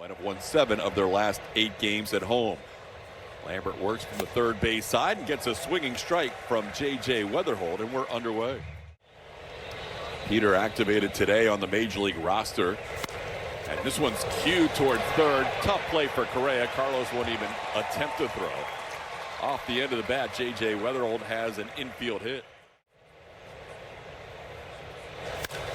And have won 7 of their last 8 games at home. Lambert works from the third base side and gets a swinging strike from J.J. Weatherholt, and we're underway. Peter activated today on the Major League roster. And this one's cued toward third. Tough play for Correa. Carlos won't even attempt to throw. Off the end of the bat, J.J. Weatherholt has an infield hit.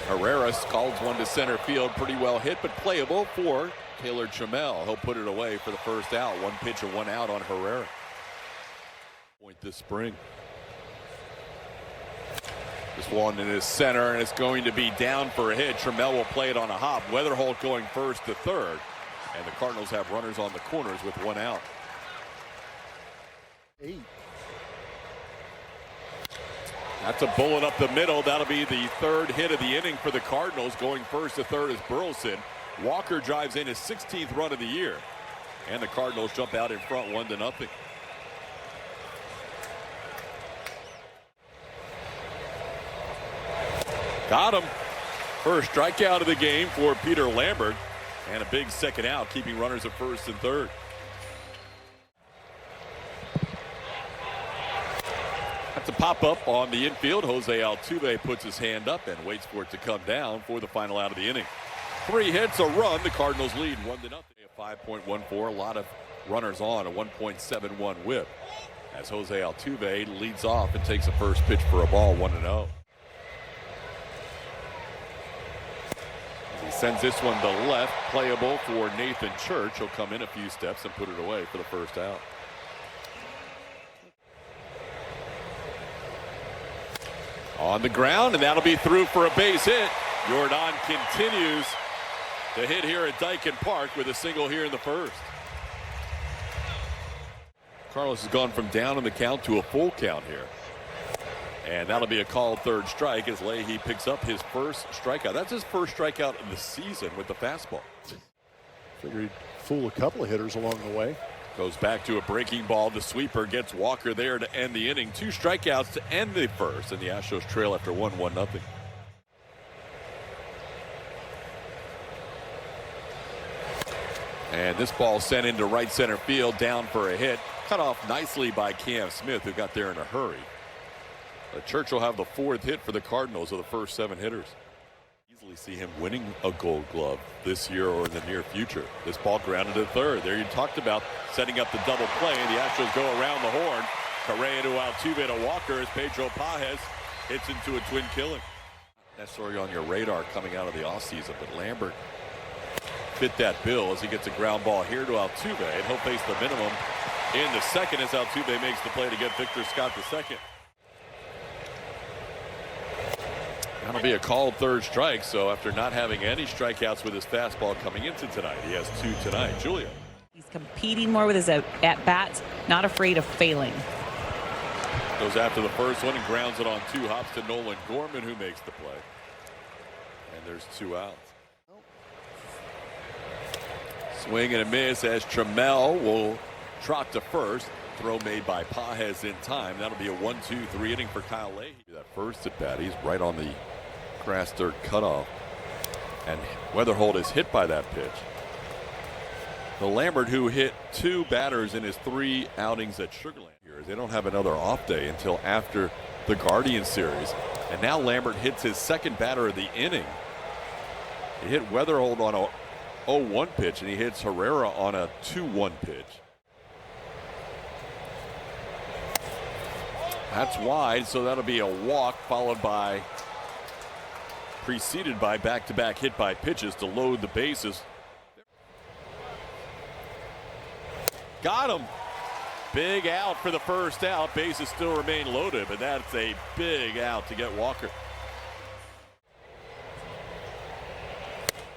Herrera calls one to center field. Pretty well hit, but playable for Taylor Trammell. He'll put it away for the first out. 1 pitch and 1 out on Herrera. Point this spring. This one in his center, and it's going to be down for a hit. Trammell will play it on a hop. Weatherholt going first to third. And the Cardinals have runners on the corners with 1 out. 8. That's a bullet up the middle. That'll be the 3rd hit of the inning for the Cardinals. Going first to third is Burleson. Walker drives in his 16th run of the year. And the Cardinals jump out in front 1-0. Got him. First strikeout of the game for Peter Lambert. And a big second out, keeping runners at first and third. That's a pop-up on the infield. Jose Altuve puts his hand up and waits for it to come down for the final out of the inning. 3 hits, a run. The Cardinals lead 1-0. A 5.14. A lot of runners on. A 1.71 whip. As Jose Altuve leads off and takes the first pitch for a ball. 1-0. He sends this one to left. Playable for Nathan Church. He'll come in a few steps and put it away for the first out. On the ground, and that'll be through for a base hit. Jordan continues to hit here at Dyken Park with a single here in the first. Carlos has gone from down in the count to a full count here. And that'll be a called third strike as Leahy picks up his first strikeout. That's his first strikeout of the season with the fastball. Figured he'd fool a couple of hitters along the way. Goes back to a breaking ball. The sweeper gets Walker there to end the inning. 2 strikeouts to end the first, and the Astros trail after 1-0. And this ball sent into right center field, down for a hit. Cut off nicely by Cam Smith, who got there in a hurry. Church will have the 4th hit for the Cardinals of the first 7 hitters. Easily see him winning a Gold Glove this year or in the near future. This ball grounded to third. There you talked about setting up the double play. The Astros go around the horn. Correa to Altuve to Walker as Pedro Pages hits into a twin killing. Necessarily on your radar coming out of the offseason, but Lambert fit that bill as he gets a ground ball here to Altuve, and he'll face the minimum in the second as Altuve makes the play to get Victor Scott the second. That'll be a called third strike. So after not having any strikeouts with his fastball coming into tonight, he has 2 tonight. Julia. He's competing more with his at-bats, not afraid of failing. Goes after the first one and grounds it on 2 hops to Nolan Gorman, who makes the play. And there's 2 outs. Swing and a miss as Trammell will trot to first. Throw made by Pages in time. That'll be a 1-2-3 inning for Kyle Leahy. That first at bat, he's right on the grass dirt cutoff. And Weatherholt is hit by that pitch. The Lambert, who hit 2 batters in his 3 outings at Sugarland here, they don't have another off day until after the Guardian series. And now Lambert hits his 2nd batter of the inning. He hit Weatherholt on a 0-1 pitch, and he hits Herrera on a 2-1 pitch. That's wide, so that'll be a walk followed by, preceded by back-to-back hit by pitches to load the bases. Got him. Big out for the first out. Bases still remain loaded, but that's a big out to get Walker.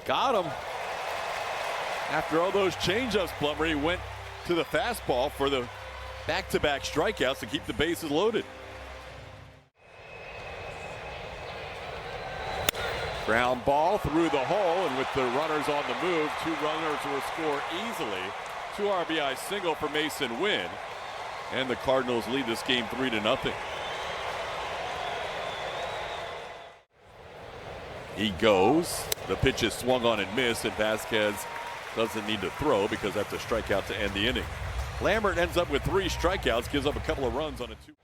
Got him. After all those changeups, Plummer, he went to the fastball for the back-to-back strikeouts to keep the bases loaded. Ground ball through the hole, and with the runners on the move, 2 runners will score easily. 2 RBI single for Mason Wynn, and the Cardinals lead this game 3-0. He goes. The pitch is swung on and missed, and Vasquez doesn't need to throw because that's a strikeout to end the inning. Lambert ends up with 3 strikeouts, gives up a couple of runs on a 2.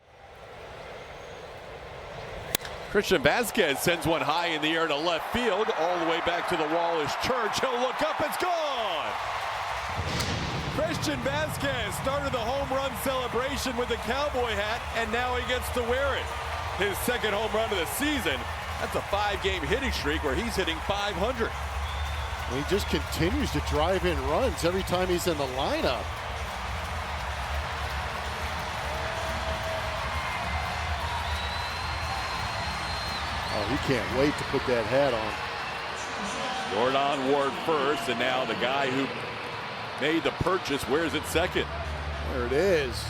Christian Vasquez sends one high in the air to left field. All the way back to the wall is Church. He'll look up, it's gone! Christian Vasquez started the home run celebration with the cowboy hat, and now he gets to wear it. His second home run of the season. That's a 5-game hitting streak where he's hitting .500. He just continues to drive in runs every time he's in the lineup. Oh, he can't wait to put that hat on. Jordan Ward first, and now the guy who made the purchase wears it second. There it is.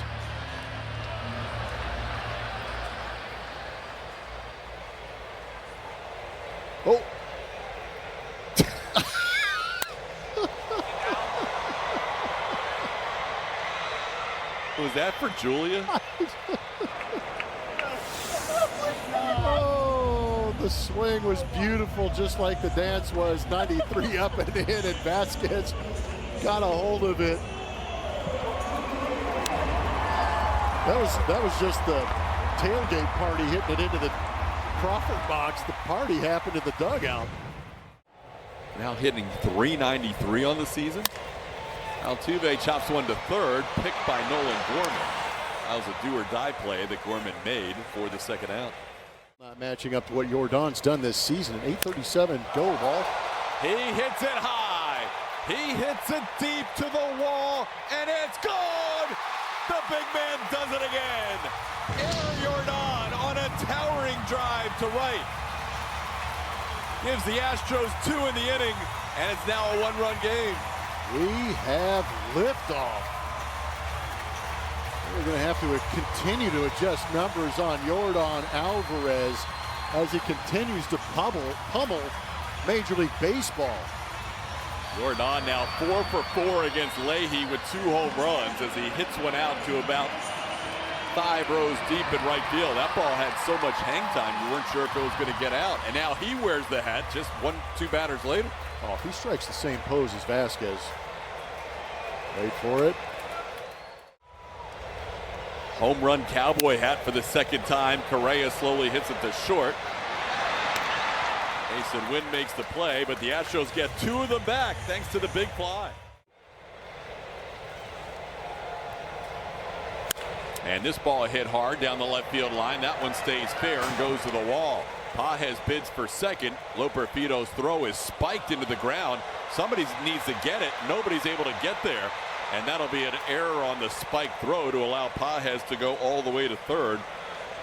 Oh. Was that for Julia? Oh, the swing was beautiful, just like the dance was. 93 up and in, and Vasquez got a hold of it. That was just the tailgate party hitting it into the Crawford box. The party happened in the dugout. Now hitting .393 on the season. Altuve chops one to third, picked by Nolan Gorman. That was a do-or-die play that Gorman made for the second out. Not matching up to what Jordan's done this season. An .837 go ball. He hits it high. He hits it deep to the wall, and it's gone! The big man does it again. Aaron Jordan on a towering drive to right. Gives the Astros 2 in the inning, and it's now a 1-run game. We have liftoff. We're going to have to continue to adjust numbers on Jordan Alvarez as he continues to pummel Major League Baseball. Jordan now 4 for 4 against Leahy with 2 home runs as he hits one out to about 5 rows deep in right field. That ball had so much hang time you weren't sure if it was going to get out. And now he wears the hat just 1-2 batters later. Oh, he strikes the same pose as Vasquez. Wait for it. Home run cowboy hat for the second time. Correa slowly hits it to short. Mason Wynn makes the play, but the Astros get 2 of them back thanks to the big fly. And this ball hit hard down the left field line. That one stays fair and goes to the wall. Pages bids for second. Loperfido's throw is spiked into the ground. Somebody needs to get it. Nobody's able to get there. And that'll be an error on the spike throw to allow Pages to go all the way to third.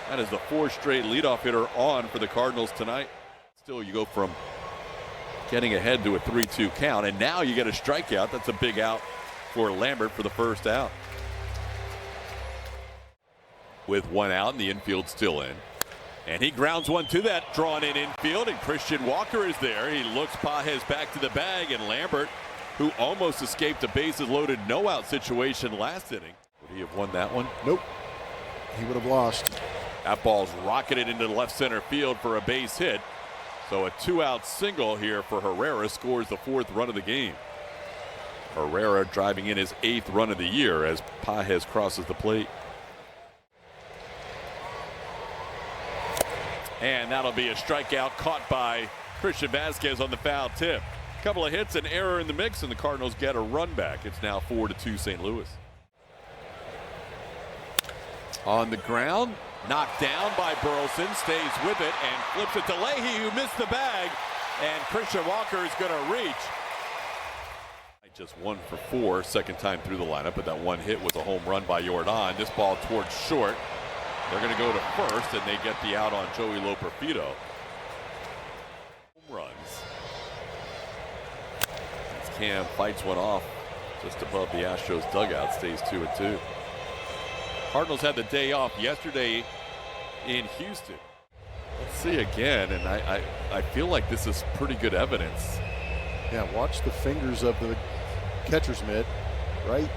That is the 4th straight leadoff hitter on for the Cardinals tonight. Still, you go from getting ahead to a 3-2 count, and now you get a strikeout. That's a big out for Lambert for the first out. With 1 out and the infield still in. And he grounds one to that drawn in infield, and Christian Walker is there. He looks Pages back to the bag, and Lambert, who almost escaped a bases loaded no out situation last inning. Would he have won that one? Nope. He would have lost. That ball's rocketed into the left center field for a base hit. So a 2-out single here for Herrera scores the 4th run of the game. Herrera driving in his 8th run of the year as Pages crosses the plate. And that'll be a strikeout caught by Christian Vasquez on the foul tip. Couple of hits and error in the mix, and the Cardinals get a run back. It's now 4-2 St. Louis. On the ground, knocked down by Burleson, stays with it and flips it to Leahy, who missed the bag, and Christian Walker is going to reach. Just 1 for 4, second time through the lineup, but that one hit was a home run by Jordan. This ball towards short. They're going to go to first, and they get the out on Joey Loperfido. Home runs. As Cam fights one off just above the Astros dugout, stays 2-2. Cardinals had the day off yesterday in Houston. Let's see again, and I feel like this is pretty good evidence. Yeah, watch the fingers of the catcher's mitt, right?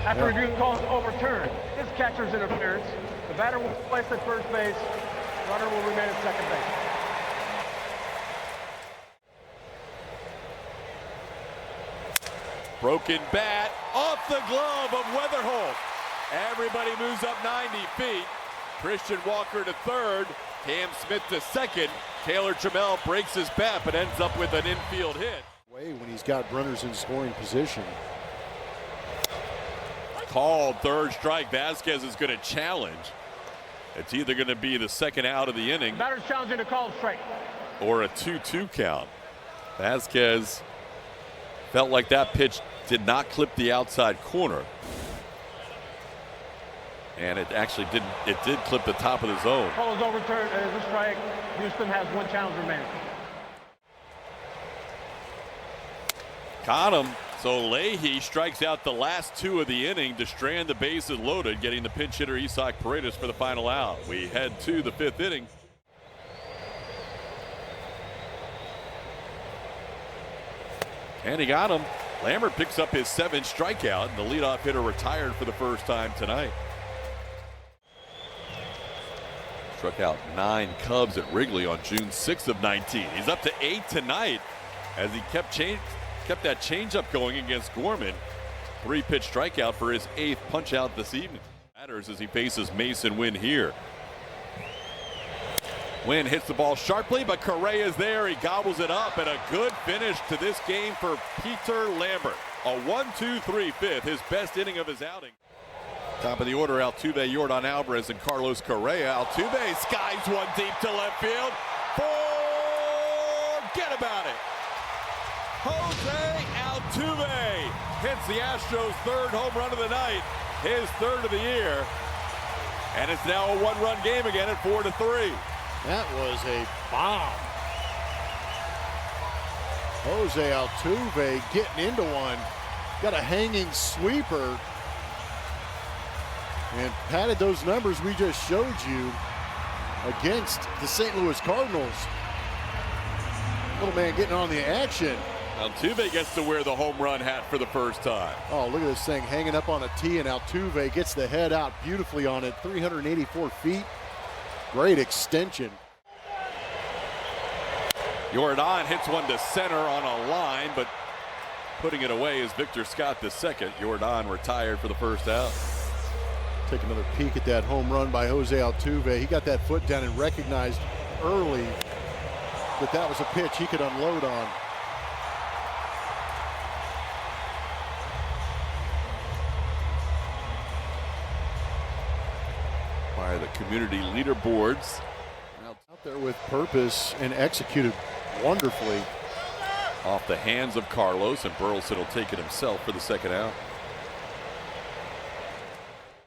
After review, the call is overturned. It's catcher's interference. The batter will be placed at first base. Runner will remain at second base. Broken bat off the glove of Weatherholt. Everybody moves up 90 feet. Christian Walker to third. Cam Smith to second. Taylor Trammell breaks his bat but ends up with an infield hit. When he's got runners in scoring position. Called third strike. Vasquez is going to challenge. It's either going to be the second out of the inning. Batter's challenging a called strike. Or a 2-2 count. Vasquez felt like that pitch did not clip the outside corner. And it actually didn't. It did clip the top of the zone. Call is overturned as a strike. Houston has one challenge remaining. Caught him. So Leahy strikes out the last two of the inning to strand the bases loaded, getting the pinch hitter Isaac Paredes for the final out. We head to the fifth inning. And he got him. Lambert picks up his 7th strikeout, and the leadoff hitter retired for the first time tonight. Struck out 9 Cubs at Wrigley on June 6th of 19. He's up to 8 tonight as he kept that changeup going against Gorman. 3-pitch strikeout for his 8th punch out this evening. Matters as he faces Mason Wynn here. Wynn hits the ball sharply, but Correa is there. He gobbles it up, and a good finish to this game for Peter Lambert. A 1-2-3 fifth, his best inning of his outing. Top of the order, Altuve, Yordan Alvarez, and Carlos Correa. Altuve skies one deep to left field. Forget about it. Jose Altuve hits the Astros' 3rd home run of the night, his 3rd of the year. And it's now a 1-run game again at 4-3. That was a bomb. Jose Altuve getting into one. Got a hanging sweeper. And padded those numbers we just showed you against the St. Louis Cardinals. Little man getting on the action. Altuve gets to wear the home run hat for the first time. Oh, look at this thing hanging up on a tee, and Altuve gets the head out beautifully on it. 384 feet. Great extension. Yordan hits one to center on a line, but putting it away is Victor Scott the second. Yordan retired for the first out. Take another peek at that home run by Jose Altuve. He got that foot down and recognized early that that was a pitch he could unload on. By the community leaderboards. Out there with purpose and executed wonderfully. Off the hands of Carlos, and Burleson will take it himself for the second out.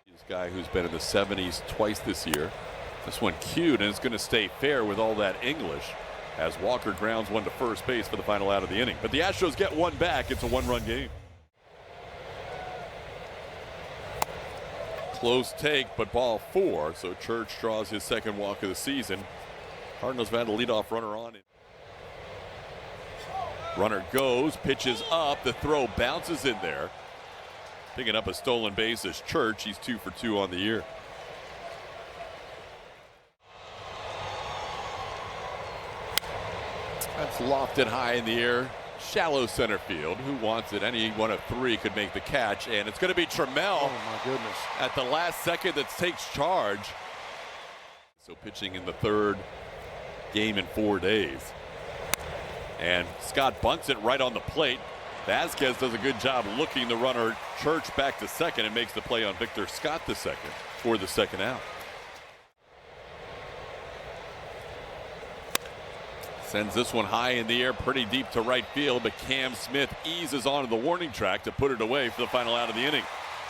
This guy who's been in the 70s twice this year. This one cued, and it's going to stay fair with all that English as Walker grounds one to first base for the final out of the inning. But the Astros get one back. It's a 1-run game. Close take, but ball 4. So Church draws his 2nd walk of the season. Cardinals have had a leadoff runner on. Runner goes, pitches up. The throw bounces in there. Picking up a stolen base is Church. He's 2 for 2 on the year. That's lofted high in the air. Shallow center field. Who wants it? Any one of 3 could make the catch, and it's going to be Trammell. Oh my goodness! At the last second that takes charge. So pitching in the 3rd game in 4 days. And Scott bunts it right on the plate. Vasquez does a good job looking the runner Church back to second and makes the play on Victor Scott the second for the second out. Sends this one high in the air, pretty deep to right field, but Cam Smith eases onto the warning track to put it away for the final out of the inning.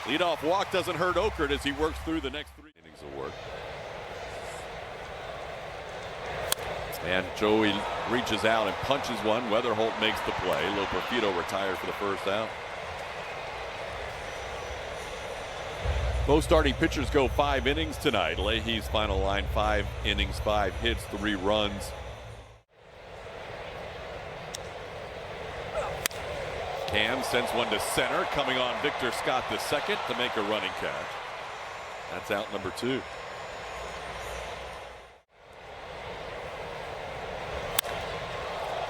Leadoff walk doesn't hurt Okert as he works through the next 3 innings of work. And Joey reaches out and punches one. Weatherholt makes the play. Loperfido retired for the first out. Both starting pitchers go 5 innings tonight. Leahy's final line: 5 innings, 5 hits, 3 runs. Cam sends one to center, coming on Victor Scott the second to make a running catch. That's out number 2.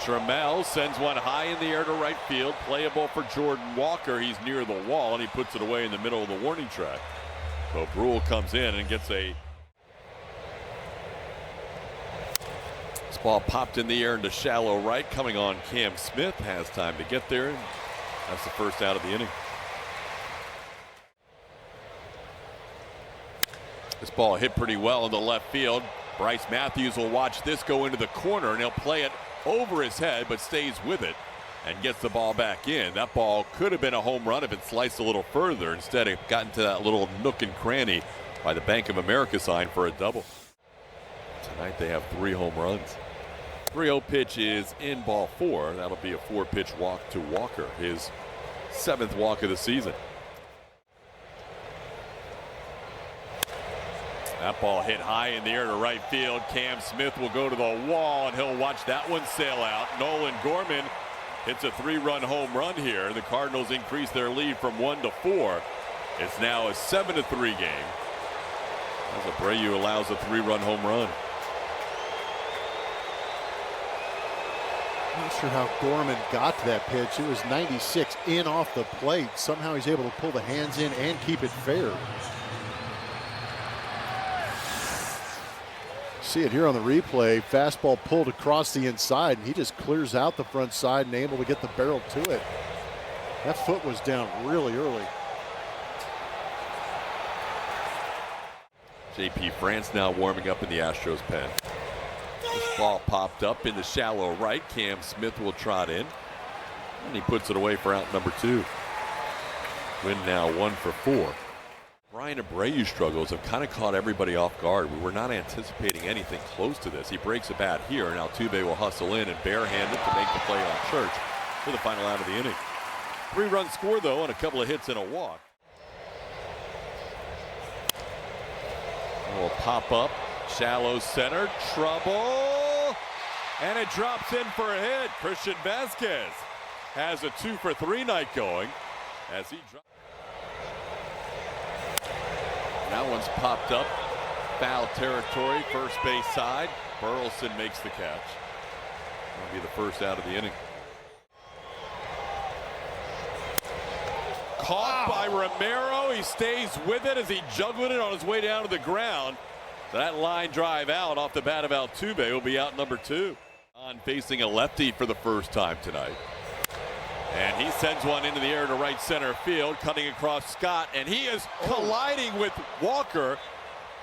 Trammell sends one high in the air to right field, playable for Jordan Walker. He's near the wall and he puts it away in the middle of the warning track. So Brule comes in and gets a... This ball popped in the air into shallow right, coming on Cam Smith, has time to get there, and that's the first out of the inning. This ball hit pretty well in the left field. Bryce Matthews will watch this go into the corner, and he'll play it over his head, but stays with it and gets the ball back in. That ball could have been a home run if it sliced a little further. Instead, it got into that little nook and cranny by the Bank of America sign for a double. Tonight they have 3 home runs. 3-0 pitch is in, ball 4. That'll be a 4-pitch walk to Walker, his 7th walk of the season. That ball hit high in the air to right field. Cam Smith will go to the wall, and he'll watch that one sail out. Nolan Gorman hits a 3-run home run here. The Cardinals increase their lead from 1 to 4. It's now a 7-3 game, as Abreu allows a 3-run home run. Not sure how Gorman got to that pitch. It was 96 in off the plate. Somehow he's able to pull the hands in and keep it fair. See it here on the replay. Fastball pulled across the inside, and he just clears out the front side and able to get the barrel to it. That foot was down really early. JP France now warming up in the Astros pen. This ball popped up into shallow right. Cam Smith will trot in, and he puts it away for out number 2. Win now 1 for 4. Brian Abreu's struggles have kind of caught everybody off guard. We were not anticipating anything close to this. He breaks a bat here, and Altuve will hustle in and barehanded to make the play on Church for the final out of the inning. 3-run score, though, and a couple of hits and a walk. Will pop up, shallow center, trouble, and it drops in for a hit. Christian Vasquez has a 2 for 3 night going as he drops. That one's popped up, foul territory, first base side. Burleson makes the catch. That'll be the first out of the inning. Caught by Romero. He stays with it as he juggled it on his way down to the ground. That line drive out off the bat of Altuve will be out number 2. On facing a lefty for the first time tonight. And he sends one into the air to right center field, cutting across Scott, and he is colliding with Walker.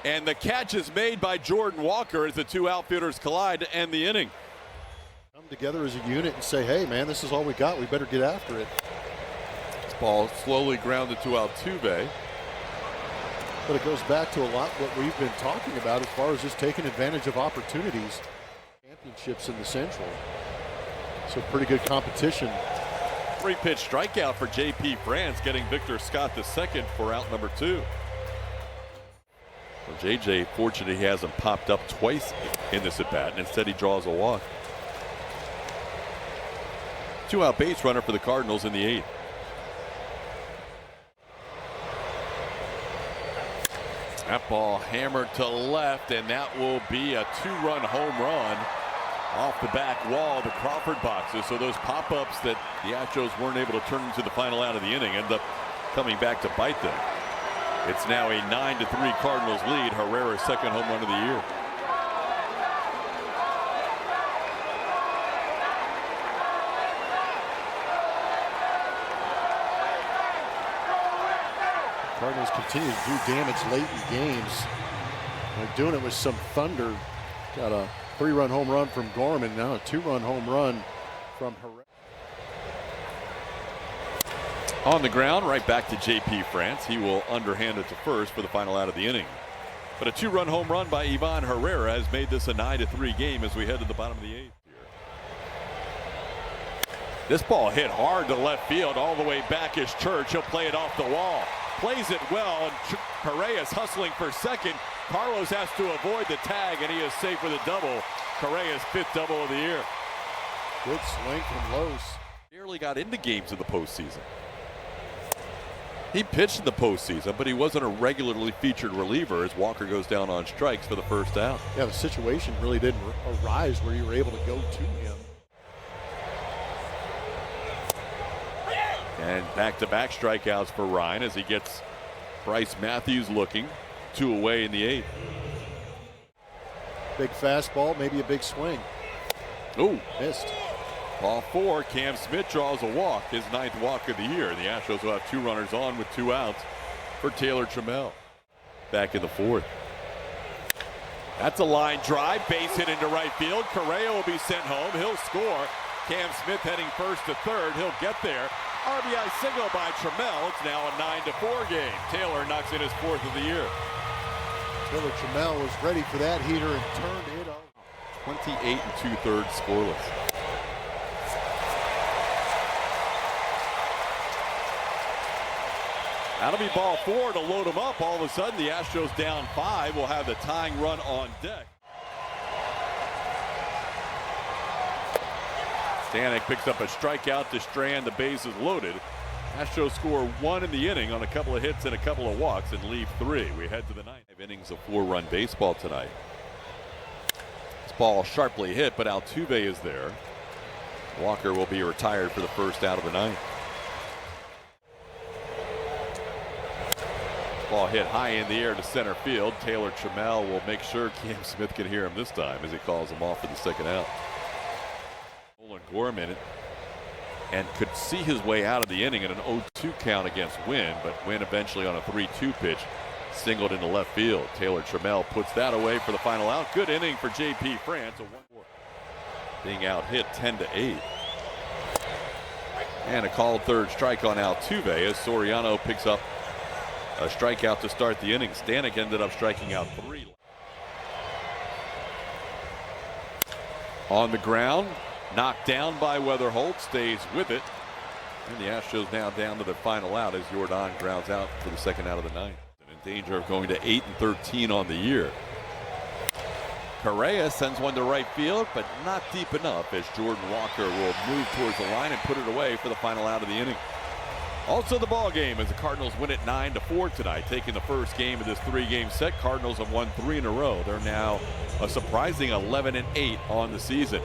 And the catch is made by Jordan Walker as the 2 outfielders collide to end the inning. Come together as a unit and say, hey, man, this is all we got. We better get after it. This ball slowly grounded to Altuve. But it goes back to a lot what we've been talking about as far as just taking advantage of opportunities. Championships in the Central. So pretty good competition. 3-pitch strikeout for JP France, getting Victor Scott II for out number 2. Well, JJ, fortunate he hasn't popped up twice in this at bat, and instead he draws a walk. 2-out base runner for the Cardinals in the 8th. That ball hammered to left, and that will be a 2-run home run off the back wall of the Crawford boxes. So those pop-ups that the Astros weren't able to turn into the final out of the inning end up coming back to bite them. It's now a 9-3 Cardinals lead. Herrera's 2nd home run of the year. Cardinals continue to do damage late in games. They're doing it with some thunder. Got a 3-run home run from Gorman, now a 2-run home run from Herrera. On the ground, right back to JP France. He will underhand it to first for the final out of the inning. But a 2-run home run by Ivan Herrera has made this a 9-3 game as we head to the bottom of the 8th. This ball hit hard to left field. All the way back is Church. He'll play it off the wall. Plays it well, and Correa's hustling for second. Carlos has to avoid the tag, and he is safe with a double. Correa's 5th double of the year. Good swing from Los. Barely got into games in the postseason. He pitched in the postseason, but he wasn't a regularly featured reliever as Walker goes down on strikes for the first out. Yeah, the situation really didn't arise where you were able to go to him. And back-to-back strikeouts for Ryan as he gets Bryce Matthews looking. 2 away in the 8th. Big fastball, maybe a big swing. Ooh, Missed. ball 4. Cam Smith draws a walk, his 9th walk of the year. The Astros will have 2 runners on with 2 outs for Taylor Trammell. Back in the 4th. That's a line drive, base hit into right field. Correa will be sent home. He'll score. Cam Smith heading first to third. He'll get there. RBI single by Trammell. It's now a 9-4 game. Taylor knocks in his 4th of the year. Taylor Trammell was ready for that heater and turned it on. 28 2/3 scoreless. That'll be ball 4 to load him up. All of a sudden, the Astros down 5 will have the tying run on deck. Stanek picks up a strikeout to Strand. The base is loaded. Astros score 1 in the inning on a couple of hits and a couple of walks and leave 3. We head to the 9th. 5 innings of 4-run baseball tonight. This ball sharply hit, but Altuve is there. Walker will be retired for the first out of the 9th. Ball hit high in the air to center field. Taylor Trammell will make sure Cam Smith can hear him this time as he calls him off for the 2nd out. Gorman and could see his way out of the inning in an 0-2 count against Wynn, but Wynn eventually on a 3-2 pitch singled into left field. Taylor Trammell puts that away for the final out. Good inning for J.P. France. A 1-4. Being out hit 10-8. And a called 3rd strike on Altuve as Soriano picks up a strikeout to start the inning. Stanek ended up striking out 3. On the ground. Knocked down by Weatherholt, stays with it. And the Astros now down to their final out as Jordan grounds out for the 2nd out of the 9th. And in danger of going to 8-13 on the year. Correa sends one to right field, but not deep enough as Jordan Walker will move towards the line and put it away for the final out of the inning. Also the ball game as the Cardinals win it 9-4 tonight, taking the first game of this 3-game set. Cardinals have won 3 in a row. They're now a surprising 11-8 on the season.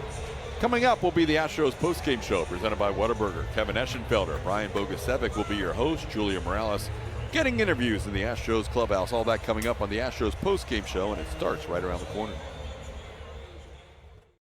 Coming up will be the Astros postgame show presented by Whataburger. Kevin Eschenfelder, Brian Bogusevic will be your host. Julia Morales getting interviews in the Astros clubhouse. All that coming up on the Astros postgame show, and it starts right around the corner.